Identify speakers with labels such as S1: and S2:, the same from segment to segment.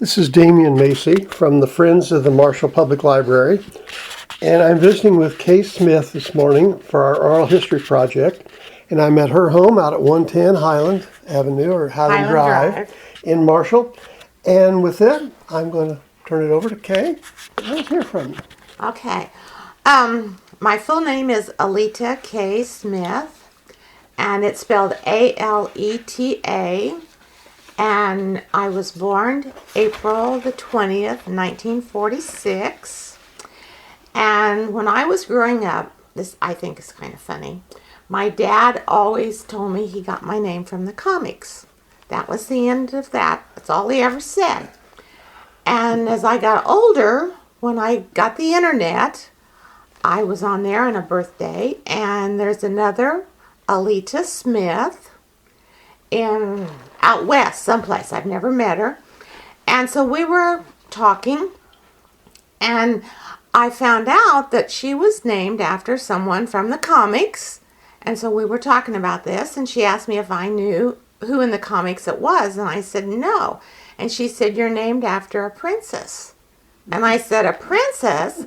S1: This is Damian Macy from the Friends of the Marshall Public Library, and I'm visiting with Kay Smith this morning for our oral history project, and I'm at her home out at 110 Highland Avenue, or Highland Drive in Marshall. And with that, I'm going to turn it over to Kay. Let's hear from you.
S2: Okay. My full name is Aleta K. Smith, and it's spelled Aleta. And I was born April the 20th, 1946. And when I was growing up, this I think is kind of funny, my dad always told me he got my name from the comics. That was the end of that. That's all he ever said. And as I got older, when I got the internet, I was on there on a birthday, and there's another Aleta Smith in out west someplace. I've never met her. And so we were talking, and I found out that she was named after someone from the comics. And so we were talking about this, and she asked me if I knew who in the comics it was, and I said no. And she said, "You're named after a princess." And I said, "A princess?"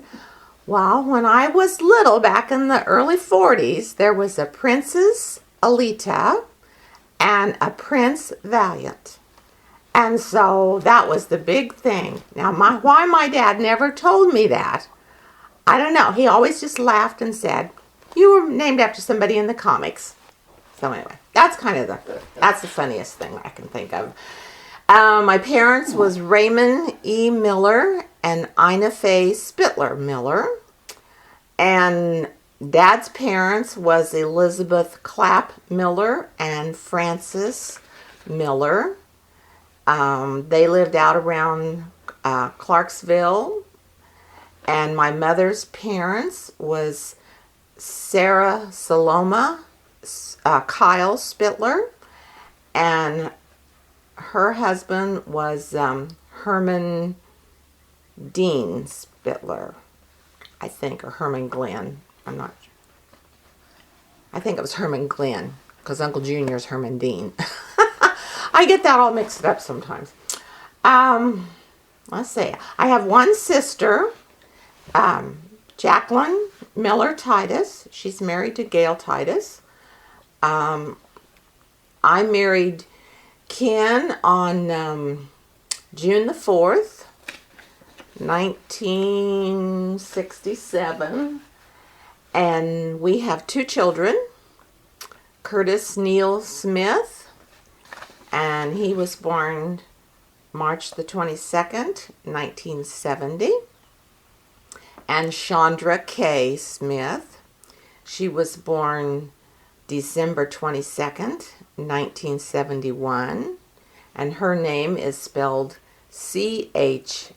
S2: Well, when I was little, back in the early 40s, there was a Princess Aleta and a Prince Valiant. And so that was the big thing. Now, why my dad never told me that, I don't know. He always just laughed and said, "You were named after somebody in the comics." So anyway, that's the funniest thing I can think of. My parents was Raymond E. Miller and Ina Faye Spittler Miller. And Dad's parents was Elizabeth Clapp Miller and Francis Miller. They lived out around Clarksville. And my mother's parents was Sarah Saloma Kyle Spittler, and her husband was Herman Dean Spittler, I think, or Herman Glenn. I'm not sure. I think it was Herman Glenn, because Uncle Junior is Herman Dean. I get that all mixed up sometimes. Let's see. I have one sister, Jacqueline Miller Titus. She's married to Gail Titus. I married Ken on June the 4th, 1967. And we have two children, Curtis Neal Smith, and he was born March the 22nd, 1970. And Chandra K. Smith, she was born December 22nd, 1971, and her name is spelled Chaundra.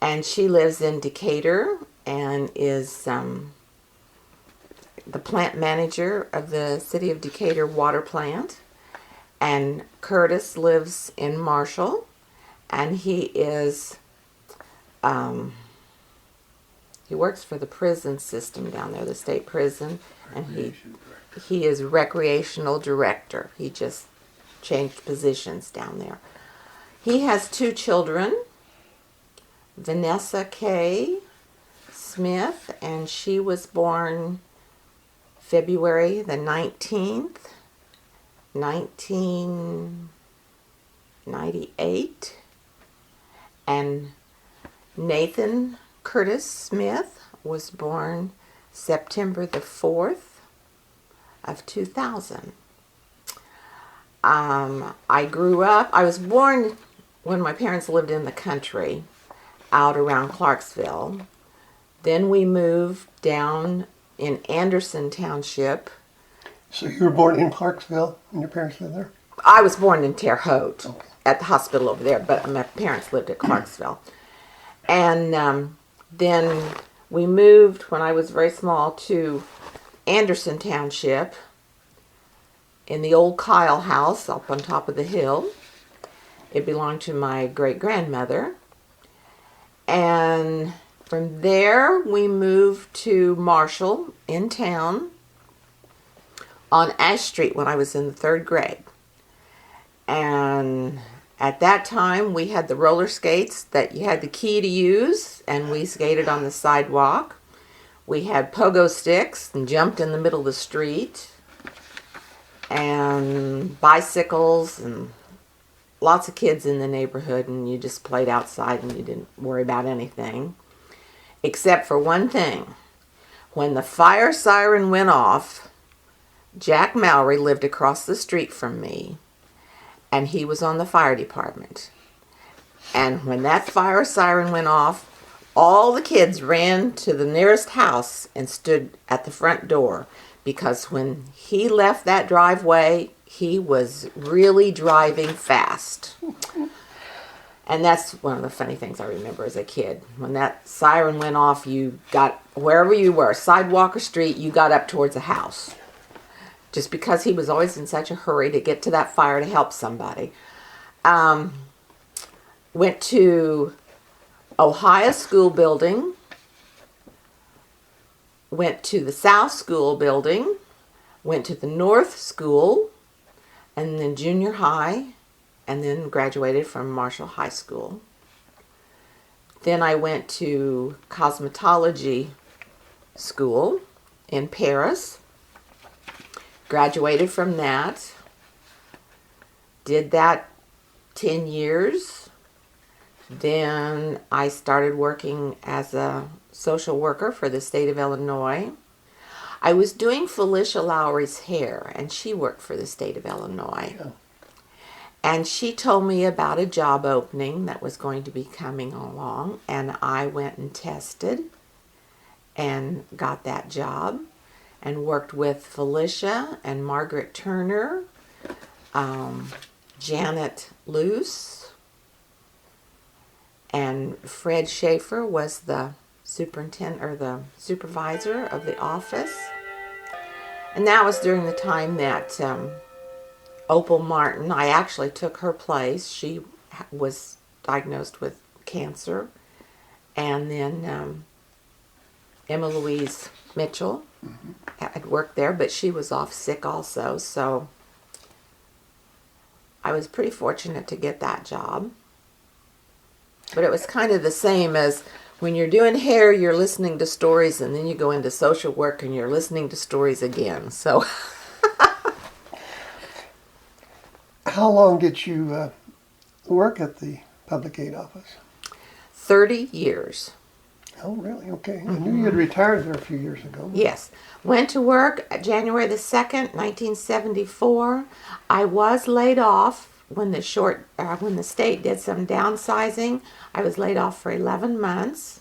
S2: And she lives in Decatur and is the plant manager of the City of Decatur water plant. And Curtis lives in Marshall, and he is he works for the prison system down there, the state prison, and he is recreational director. He just changed positions down there. He has two children, Vanessa K. Smith, and she was born February the 19th, 1998, and Nathan Curtis Smith was born September the 4th of 2000. I grew up, I was born when my parents lived in the country out around Clarksville. Then we moved down in Anderson Township.
S1: So you were born in Clarksville and your parents lived there?
S2: I was born in Terre Haute at the hospital over there, but my parents lived at Clarksville. And then we moved when I was very small to Anderson Township in the old Kyle house up on top of the hill. It belonged to my great-grandmother. And from there we moved to Marshall in town on Ash Street when I was in the 3rd grade. And at that time, we had the roller skates that you had the key to use, and we skated on the sidewalk. We had pogo sticks and jumped in the middle of the street, and bicycles, and lots of kids in the neighborhood, and you just played outside and you didn't worry about anything. Except for one thing. When the fire siren went off, Jack Mallory lived across the street from me, and he was on the fire department. And when that fire siren went off, all the kids ran to the nearest house and stood at the front door, because when he left that driveway, he was really driving fast. And that's one of the funny things I remember as a kid. When that siren went off, you got, wherever you were, sidewalk or street, you got up towards a house. Just because he was always in such a hurry to get to that fire to help somebody. Went to Ohio School Building. Went to the South School Building. Went to the North School. And then junior high. And then graduated from Marshall High School. Then I went to cosmetology school in Paris. Graduated from that. Did that 10 years. Then I started working as a social worker for the state of Illinois. I was doing Felicia Lowry's hair, and she worked for the state of Illinois.
S1: Yeah.
S2: And she told me about a job opening that was going to be coming along, and I went and tested and got that job and worked with Felicia and Margaret Turner, Janet Luce, and Fred Schaefer was the superintendent or the supervisor of the office. And that was during the time that Opal Martin, I actually took her place. She was diagnosed with cancer. And then Emma Louise Mitchell had worked there, but she was off sick also. So I was pretty fortunate to get that job. But it was kind of the same as when you're doing hair, you're listening to stories, and then you go into social work and you're listening to stories again. So
S1: How long did you work at the public aid office?
S2: 30 years.
S1: Oh, really? Okay. I knew you had retired there a few years ago.
S2: Yes. Went to work January the 2nd, 1974. I was laid off when the state did some downsizing. I was laid off for 11 months.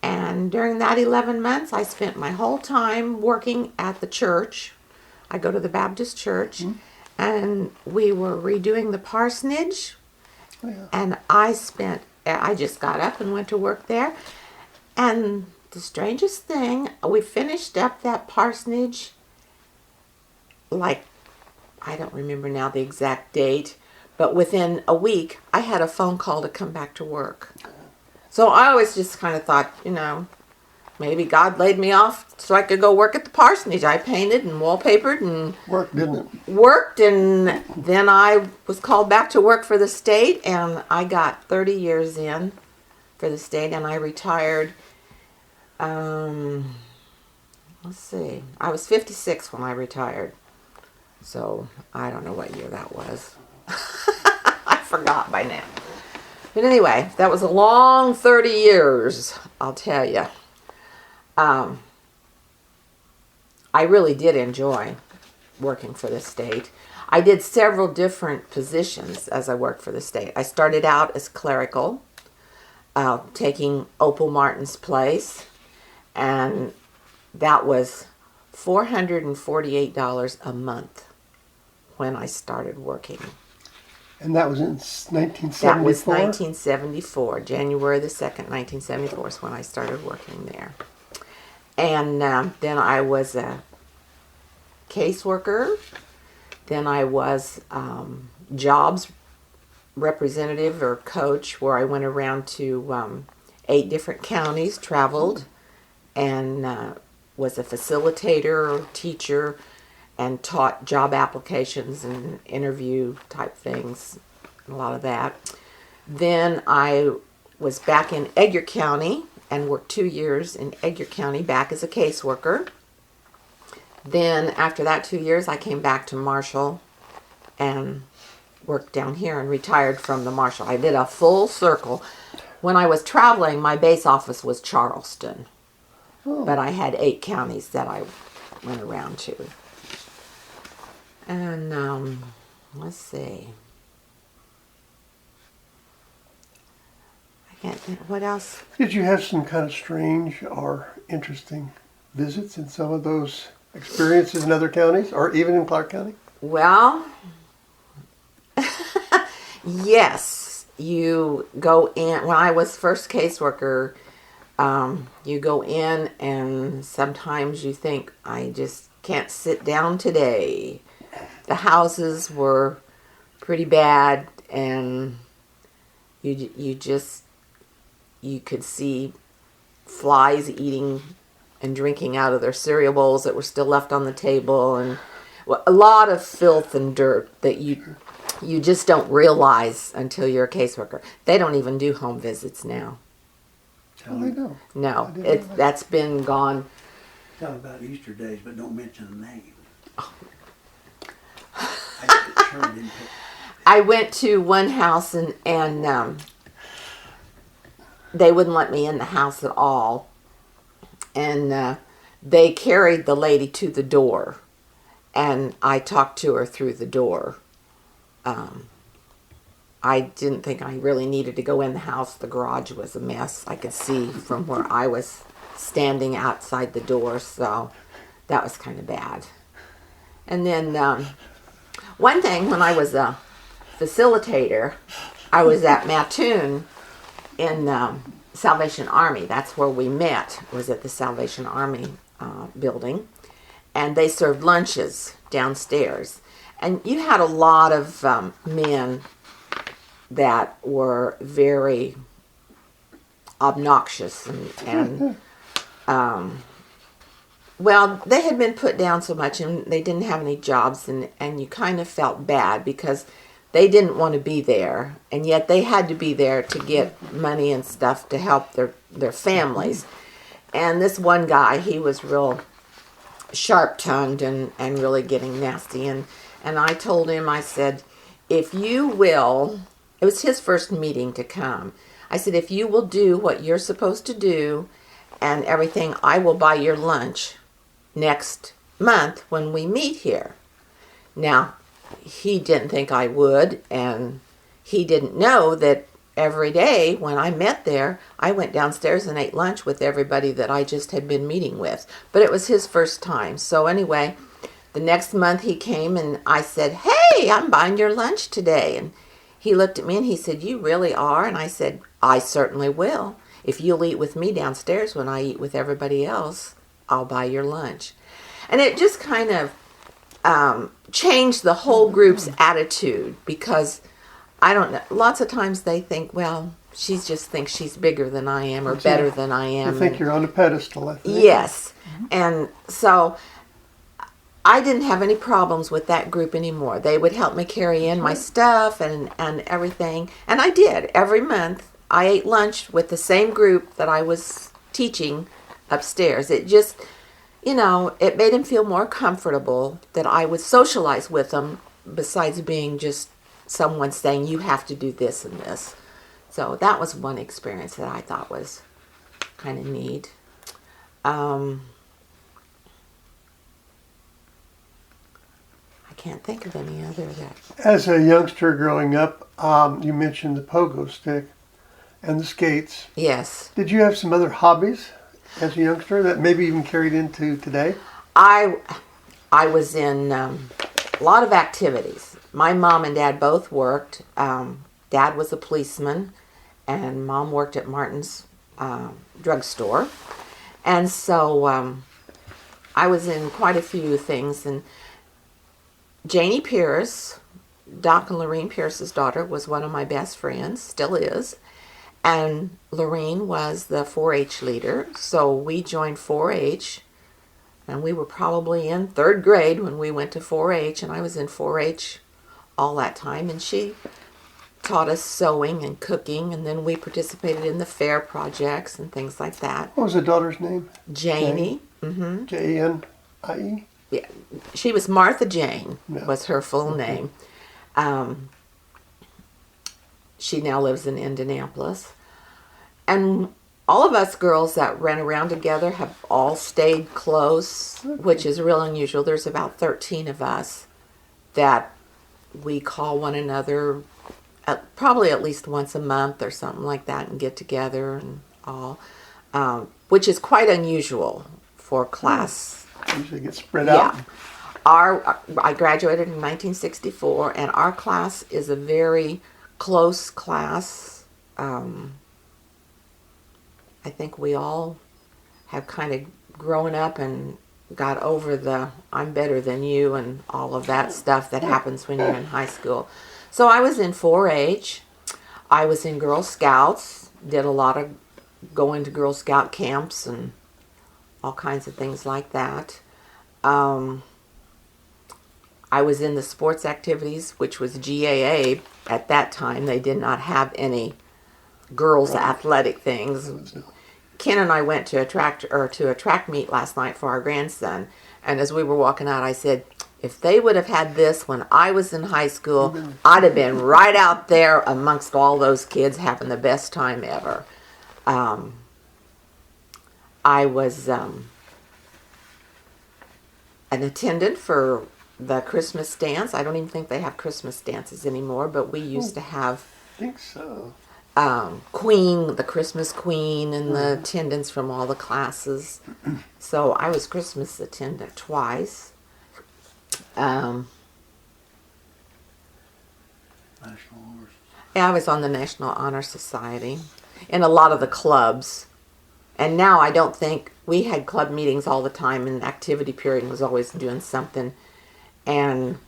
S2: And during that 11 months, I spent my whole time working at the church. I go to the Baptist church. Mm-hmm. And we were redoing the parsonage. Oh, yeah. And I just got up and went to work there. And the strangest thing, we finished up that parsonage, like, I don't remember now the exact date, but within a week, I had a phone call to come back to work. So I always just kind of thought, maybe God laid me off so I could go work at the parsonage. I painted and wallpapered and
S1: worked, didn't it?
S2: Worked, and then I was called back to work for the state, and I got 30 years in for the state, and I retired. Let's see. I was 56 when I retired. So I don't know what year that was. I forgot by now. But anyway, that was a long 30 years, I'll tell you. I really did enjoy working for the state. I did several different positions as I worked for the state. I started out as clerical, taking Opal Martin's place, and that was $448 a month when I started working.
S1: And that was in 1974?
S2: That was 1974. January the 2nd, 1974 is when I started working there. And then I was a caseworker. Then I was jobs representative or coach, where I went around to 8 different counties, traveled, and was a facilitator or teacher. and taught job applications and interview type things, a lot of that. Then I was back in Edgar County and worked 2 years in Edgar County back as a caseworker. Then after that 2 years, I came back to Marshall and worked down here and retired from the Marshall. I did a full circle. When I was traveling, my base office was Charleston, but I had 8 counties that I went around to. And let's see. I can't think. What else?
S1: Did you have some kind of strange or interesting visits in some of those experiences in other counties, or even in Clark County?
S2: Well, yes. You go in. When I was first caseworker, you go in and sometimes you think, I just can't sit down today. The houses were pretty bad, and you could see flies eating and drinking out of their cereal bowls that were still left on the table, and a lot of filth and dirt that you just don't realize until you're a caseworker. They don't even do home visits now.
S1: Oh, they don't.
S2: No, that's been gone.
S3: Tell about Easter days, but don't mention the name.
S2: Oh. I went to one house and they wouldn't let me in the house at all. And they carried the lady to the door, and I talked to her through the door. I didn't think I really needed to go in the house. The garage was a mess. I could see from where I was standing outside the door, so that was kind of bad. And then one thing, when I was a facilitator, I was at Mattoon in Salvation Army. That's where we met, was at the Salvation Army building. And they served lunches downstairs. And you had a lot of men that were very obnoxious and well, they had been put down so much and they didn't have any jobs, and you kind of felt bad because they didn't want to be there, and yet they had to be there to get money and stuff to help their families. And this one guy, he was real sharp-tongued and really getting nasty. And I told him, I said, if you will, it was his first meeting to come. I said, if you will do what you're supposed to do and everything, I will buy your lunch next month when we meet here. Now, he didn't think I would, and he didn't know that every day when I met there, I went downstairs and ate lunch with everybody that I just had been meeting with. But it was his first time. So anyway, the next month he came and I said, hey, I'm buying your lunch today. And he looked at me and he said, you really are? And I said, I certainly will. If you'll eat with me downstairs when I eat with everybody else, I'll buy your lunch. And it just kind of changed the whole group's attitude, because I don't know, lots of times they think, well, she just thinks she's bigger than I am or better than I am.
S1: I think you're on a pedestal, I think.
S2: Yes. And so I didn't have any problems with that group anymore. They would help me carry in my stuff and everything. And I did. Every month I ate lunch with the same group that I was teaching upstairs. It just, it made them feel more comfortable that I would socialize with them, besides being just someone saying, you have to do this and this. So that was one experience that I thought was kind of neat. I can't think of any other that...
S1: As a youngster growing up, you mentioned the pogo stick and the skates.
S2: Yes.
S1: Did you have some other hobbies as a youngster that maybe even carried into today?
S2: I was in a lot of activities. My mom and dad both worked. Dad was a policeman, and Mom worked at Martin's drugstore. And so I was in quite a few things. And Janie Pierce, Doc and Lorene Pierce's daughter, was one of my best friends, still is. And Lorene was the 4-H leader, so we joined 4-H And we were probably in third grade when we went to 4-H, and I was in 4-H all that time. And she taught us sewing and cooking, and then we participated in the fair projects and things like that.
S1: What was the daughter's name?
S2: Janie.
S1: Janie?
S2: Yeah, she was Martha Jane,
S1: Yeah.
S2: was her full name. She now lives in Indianapolis. And all of us girls that ran around together have all stayed close, which is real unusual. There's about 13 of us that we call one another probably at least once a month or something like that and get together and all, which is quite unusual for class.
S1: Usually get spread out.
S2: Yeah. I graduated in 1964, and our class is a very close class. I think we all have kind of grown up and got over the I'm better than you and all of that stuff that happens when you're in high school. So I was in 4-H. I was in Girl Scouts, did a lot of going to Girl Scout camps and all kinds of things like that. I was in the sports activities, which was GAA. At that time, they did not have any girls' athletic things. Ken and I went to a track meet last night for our grandson, and as we were walking out, I said, if they would have had this when I was in high school, I'd have been right out there amongst all those kids having the best time ever. I was an attendant for the Christmas dance. I don't even think they have Christmas dances anymore, but we used to have
S1: I think so.
S2: Queen, the Christmas Queen, and the attendants from all the classes. So I was Christmas attendant twice.
S3: National Honors.
S2: Yeah, I was on the National Honor Society in a lot of the clubs. And now I don't think, we had club meetings all the time, and activity period was always doing something. And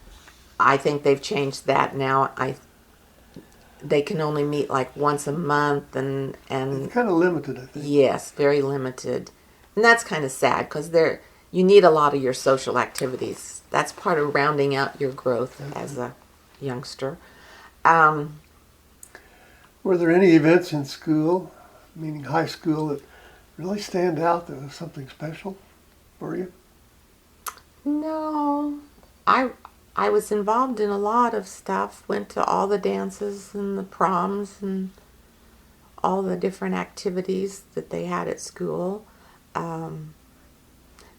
S2: I think they've changed that now. They can only meet like once a month, and
S1: It's kind of limited, I think.
S2: yes, very limited. And that's kind of sad, because you need a lot of your social activities. That's part of rounding out your growth as a youngster.
S1: Were there any events in school, meaning high school, that really stand out, that was something special for you?
S2: No, I was involved in a lot of stuff. Went to all the dances and the proms and all the different activities that they had at school.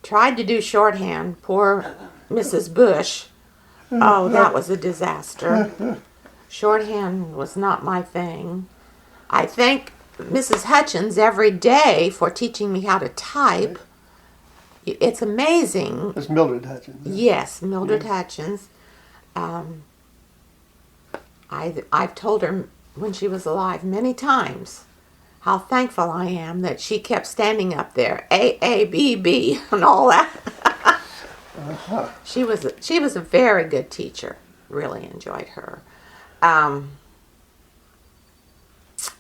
S2: Tried to do shorthand. Poor Mrs. Bush. Oh, that was a disaster. Shorthand was not my thing. I thank Mrs. Hutchins every day for teaching me how to type. It's amazing.
S1: That's Mildred Hutchins.
S2: Yes, Mildred Hutchins. I've told her when she was alive many times how thankful I am that she kept standing up there, A, A, B, B, and all that. She was a very good teacher. Really enjoyed her.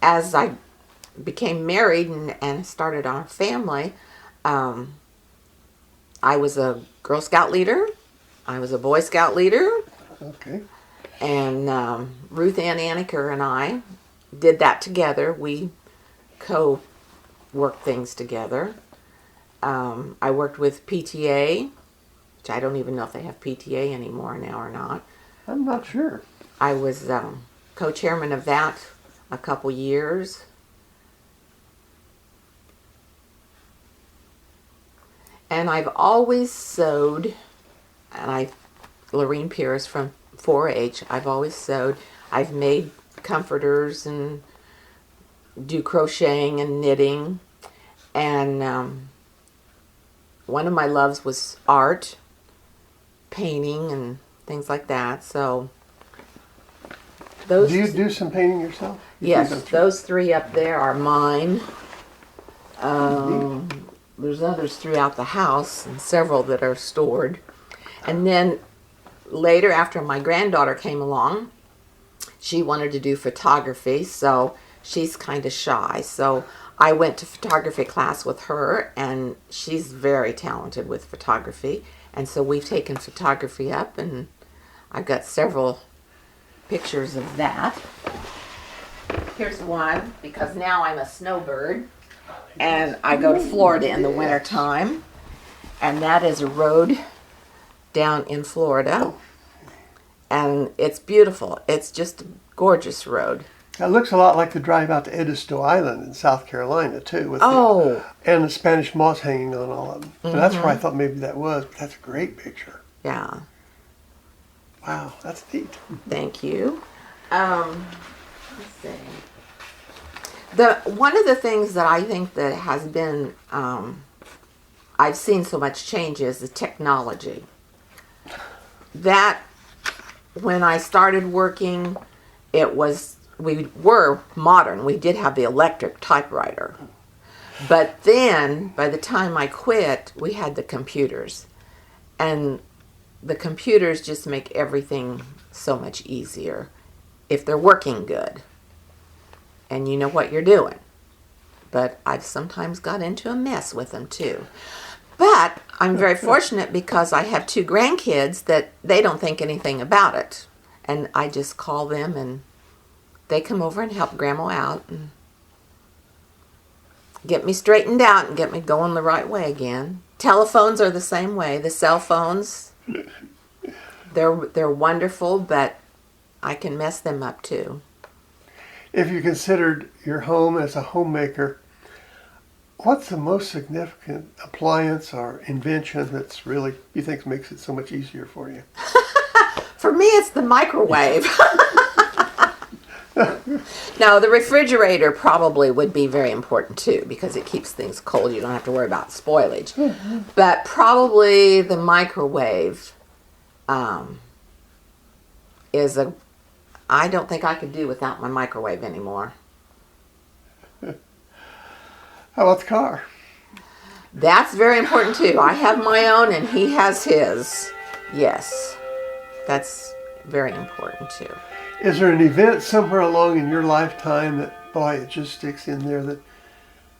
S2: As I became married and started our family, I was a Girl Scout leader. I was a Boy Scout leader.
S1: Okay.
S2: And Ruth Ann Aniker and I did that together. We co-worked things together. I worked with PTA, which I don't even know if they have PTA anymore now or not.
S1: I'm not sure.
S2: I was co-chairman of that a couple years. And I've always sewed, and Lorene Pierce from 4-H, I've always sewed. I've made comforters and do crocheting and knitting. And one of my loves was art, painting and things like that. So those.
S1: Do you do some painting yourself?
S2: Yes, those three up there are mine. There's others throughout the house and several that are stored. And then later, after my granddaughter came along, she wanted to do photography, so she's kind of shy. So I went to photography class with her, and she's very talented with photography. And so we've taken photography up, and I've got several pictures of that. Here's one, because now I'm a snowbird, and I go to Florida in the wintertime. And that is a road down in Florida. And it's beautiful. It's just a gorgeous road.
S1: It looks a lot like the drive out to Edisto Island in South Carolina, too. With and the Spanish moss hanging on all of them. So that's where I thought maybe that was. But that's a great picture.
S2: Yeah.
S1: Wow, that's neat.
S2: Thank you. Let's see. One of the things that I think that has been, I've seen so much change is the technology. That, when I started working, we were modern. We did have the electric typewriter. But then, by the time I quit, we had the computers. And the computers just make everything so much easier if they're working good. And you know what you're doing. But I've sometimes got into a mess with them too. But I'm very fortunate because I have 2 grandkids that they don't think anything about it. And I just call them and they come over and help Grandma out and get me straightened out and get me going the right way again. Telephones are the same way. The cell phones, they're wonderful, but I can mess them up too.
S1: If you considered your home as a homemaker, what's the most significant appliance or invention that's really, you think, makes it so much easier for you?
S2: For me, it's the microwave. No, the refrigerator probably would be very important too because it keeps things cold. You don't have to worry about spoilage. But probably the microwave is I don't think I could do without my microwave anymore.
S1: How about the car?
S2: That's very important too. I have my own and he has his. Yes, that's very important too.
S1: Is there an event somewhere along in your lifetime that, boy, it just sticks in there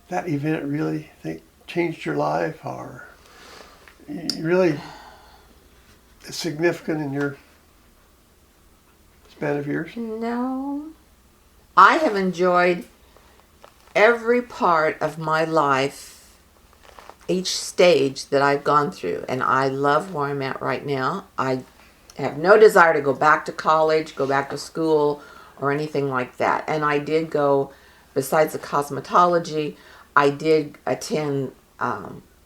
S1: that event really changed your life or really is significant in your span of years?
S2: No. I have enjoyed every part of my life, each stage that I've gone through, and I love where I'm at right now. I have no desire to go back to college, go back to school, or anything like that. And I did go, besides the cosmetology, I did attend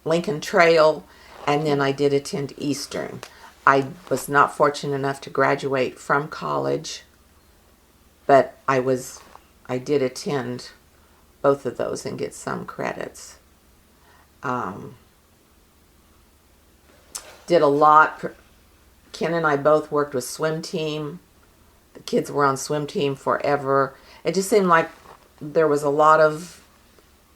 S2: Lincoln Trail, and then I did attend Eastern. I was not fortunate enough to graduate from college, but I did attend both of those and get some credits. Did a lot. Ken and I both worked with swim team. The kids were on swim team forever. It just seemed like there was a lot of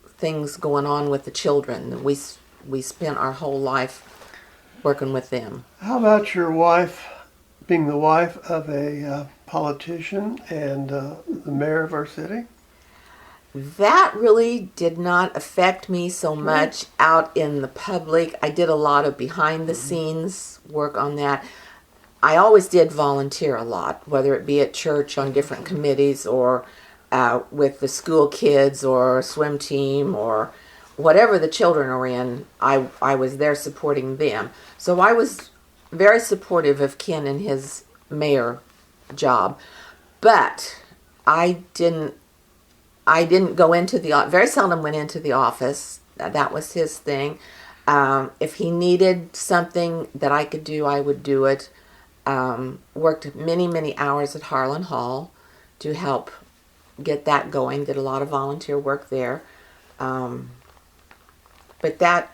S2: things going on with the children. We spent our whole life working with them.
S1: How about your wife being the wife of a politician and the mayor of our city?
S2: That really did not affect me so much out in the public. I did a lot of behind the scenes work on that. I always did volunteer a lot, whether it be at church on different committees or with the school kids or swim team or whatever the children are in. I was there supporting them. So I was very supportive of Ken and his mayor job. But I didn't go into very seldom went into the office. That was his thing. If he needed something that I could do, I would do it. Worked many, many hours at Harlan Hall to help get that going. Did a lot of volunteer work there. But that,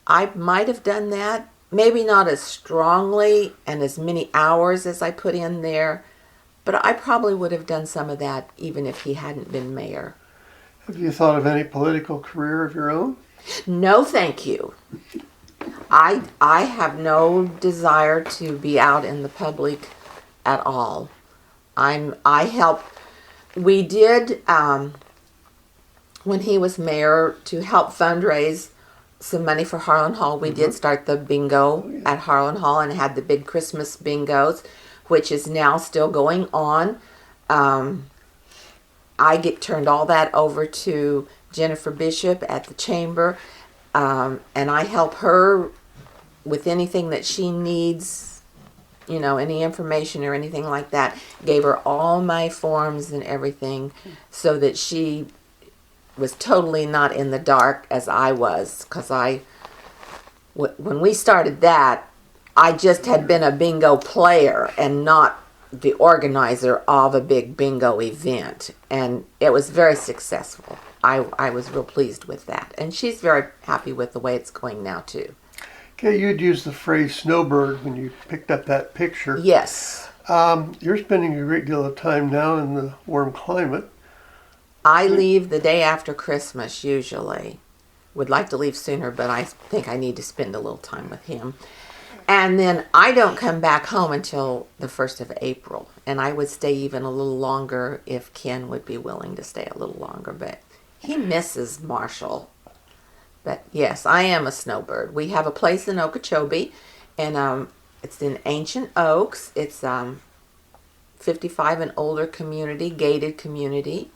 S2: I might have done that. Maybe not as strongly and as many hours as I put in there. But I probably would have done some of that even if he hadn't been mayor.
S1: Have you thought of any political career of your own?
S2: No, thank you. I have no desire to be out in the public at all. I help. We did when he was mayor, to help fundraise some money for Harlan Hall. We did start the bingo at Harlan Hall and had the big Christmas bingos, which is now still going on. I get turned all that over to Jennifer Bishop at the chamber, and I help her with anything that she needs, any information or anything like that. Gave her all my forms and everything so that she was totally not in the dark as I was, because when we started that, I just had been a bingo player and not the organizer of a big bingo event, and it was very successful. I was real pleased with that, and she's very happy with the way it's going now too.
S1: Okay, you'd used the phrase snowbird when you picked up that picture.
S2: Yes.
S1: You're spending a great deal of time now in the warm climate.
S2: I leave the day after Christmas usually. Would like to leave sooner, but I think I need to spend a little time with him. And then I don't come back home until the 1st of April. And I would stay even a little longer if Ken would be willing to stay a little longer. But he misses Marshall. But yes, I am a snowbird. We have a place in Okeechobee, and it's in Ancient Oaks. It's 55 and older community, gated community.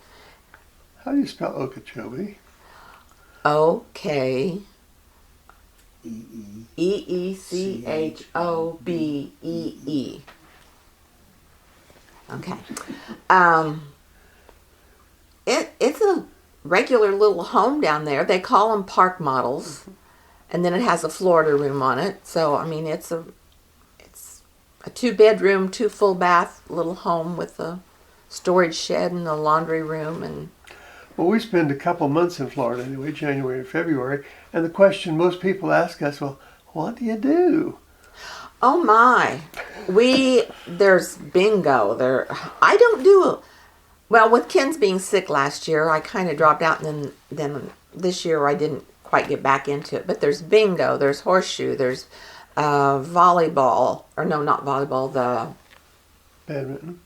S1: How do you spell Okeechobee?
S2: O-K...
S3: E-E.
S2: E-E-C-H-O-B-E-E. Okay. It's a regular little home down there. They call them park models, and then it has a Florida room on it. So it's a 2-bedroom, 2 full bath little home with a storage shed and a laundry room. And
S1: Well, we spend a couple months in Florida anyway, January and February, and the question most people ask us, well, what do you do?
S2: oh my, there's bingo there. I don't do well with Ken's being sick last year. I kind of dropped out, and then this year I didn't quite get back into it. But there's bingo, there's horseshoe, there's volleyball, or no, not volleyball.
S1: Badminton.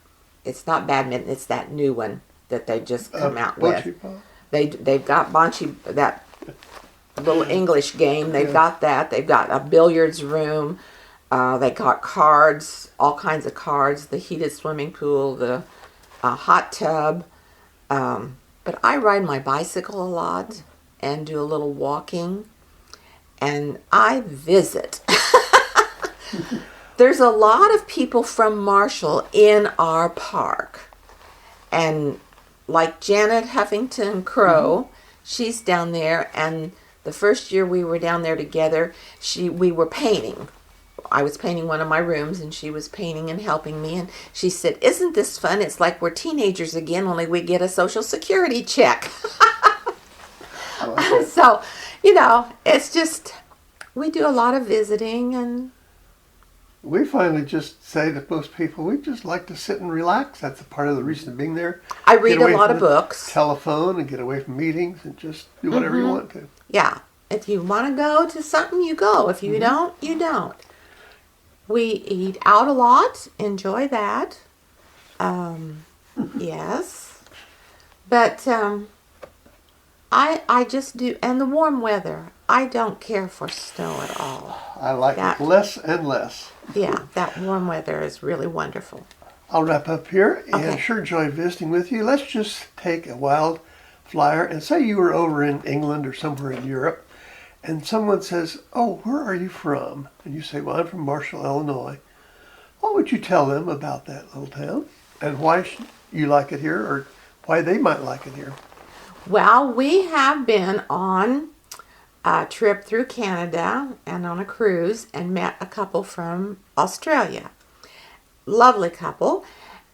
S2: It's not badminton. It's that new one that they just come out
S1: Bocce
S2: with.
S1: ball?
S2: They've got bocce, that little English game. They've got that. They've got a billiards room. They got cards, all kinds of cards. The heated swimming pool, the hot tub. But I ride my bicycle a lot and do a little walking, and I visit. There's a lot of people from Marshall in our park, and like Janet Huffington Crow, she's down there, and the first year we were down there together, we were painting. I was painting one of my rooms, and she was painting and helping me, and she said, "Isn't this fun? It's like we're teenagers again, only we get a Social Security check." So, it's just, we do a lot of visiting, and
S1: We finally just say to most people, we just like to sit and relax. That's a part of the reason of being there.
S2: I read
S1: Get away
S2: a lot
S1: from
S2: of
S1: the
S2: books.
S1: Telephone and get away from meetings and just do whatever you want to.
S2: Yeah. If you want to go to something, you go. If you don't, you don't. We eat out a lot. Enjoy that. Yes. But I just do. And the warm weather. I don't care for snow at all.
S1: I like
S2: That-
S1: it less and less.
S2: Yeah, that warm weather is really wonderful.
S1: I'll wrap up here, and
S2: Okay.
S1: sure enjoyed visiting with you. Let's just take a wild flyer and say you were over in England or somewhere in Europe, and someone says, "Oh, where are you from?" And you say, "Well, I'm from Marshall, Illinois." What would you tell them about that little town and why you like it here, or why they might like it here?
S2: Well, we have been on a trip through Canada and on a cruise and met a couple from Australia. Lovely couple.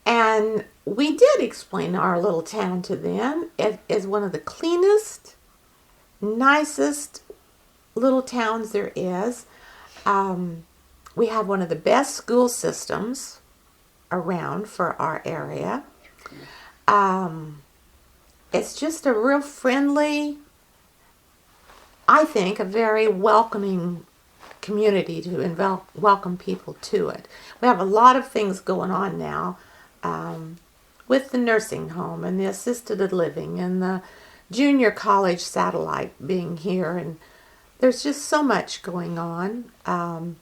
S2: And we did explain our little town to them. It is one of the cleanest, nicest little towns there is. We have one of the best school systems around for our area. It's just a real friendly, I think, a very welcoming community to welcome people to it. We have a lot of things going on now with the nursing home and the assisted living and the junior college satellite being here, and there's just so much going on.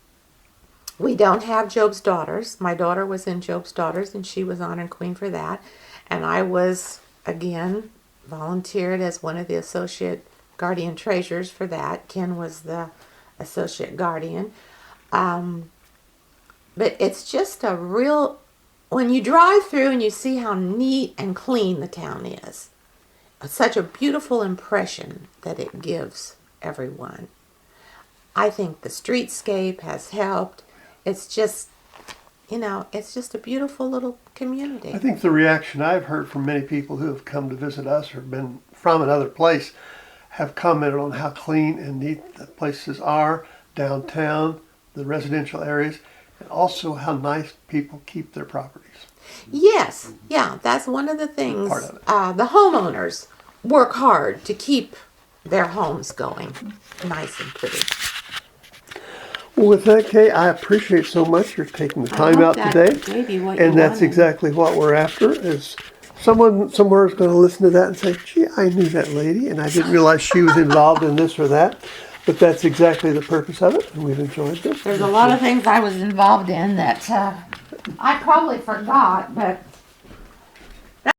S2: We don't have Job's Daughters. My daughter was in Job's Daughters, and she was honored queen for that. And I was, again, volunteered as one of the associate guardian treasurers for that. Ken was the associate guardian. But it's just a real, when you drive through and you see how neat and clean the town is, it's such a beautiful impression that it gives everyone. I think the streetscape has helped. It's just, it's just a beautiful little community.
S1: I think the reaction I've heard from many people who have come to visit us or been from another place have commented on how clean and neat the places are downtown, the residential areas, and also how nice people keep their properties.
S2: Yes, yeah, that's one of the things.
S1: Part of it.
S2: The homeowners work hard to keep their homes going nice and pretty.
S1: Well, with that, Kay, I appreciate so much you're taking the time
S2: hope
S1: out
S2: that
S1: today.
S2: gave you what you
S1: And that's
S2: wanted.
S1: exactly what we're after, is someone somewhere is going to listen to that and say, gee, I knew that lady, and I didn't realize she was involved in this or that. But that's exactly the purpose of it, and we've enjoyed this.
S2: There's a lot of things I was involved in that I probably forgot, but